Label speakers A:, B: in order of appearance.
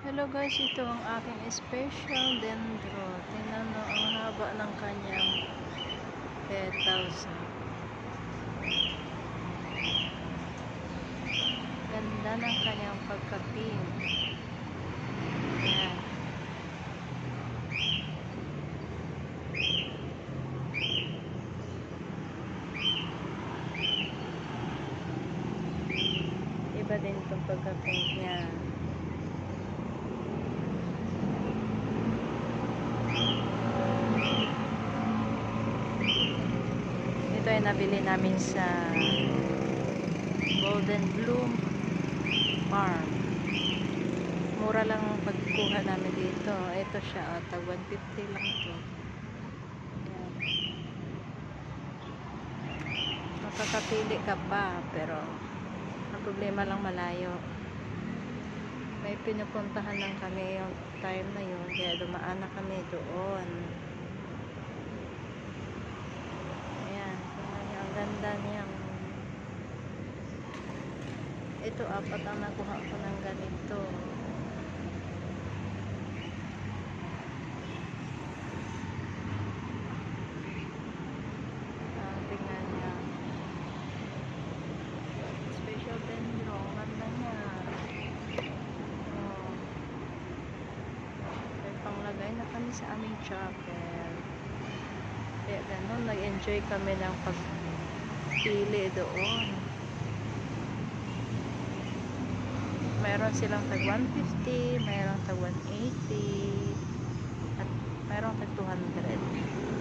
A: Hello guys, ito ang aking special dendro. Tingnan mo ang haba ng kanyang petals. Ganda ng kanyang pagka-pink. Ayan. Iba din itong pagka-pink niya. Ito ay nabili namin sa Golden Bloom Farm. Mura lang ang pagkuha namin dito. Ito siya, tag 150 lang to. Ayan. Makakapili ka pa, pero ang problema lang malayo. May pinupuntahan lang kami yung time na yun, kaya dumaan na kami doon. Ayan, tingnan niyo, ang ganda niyang. Ito, apat ang nakuha ko ng ganito. Tingnan niya. Special dendro, ang ganda niya. Oh. May panglagay na kami sa aming chapel. Kaya ganun, nag-enjoy kami ng pagpili doon. Meron silang tag 150, meron tag 180, at meron tag 200.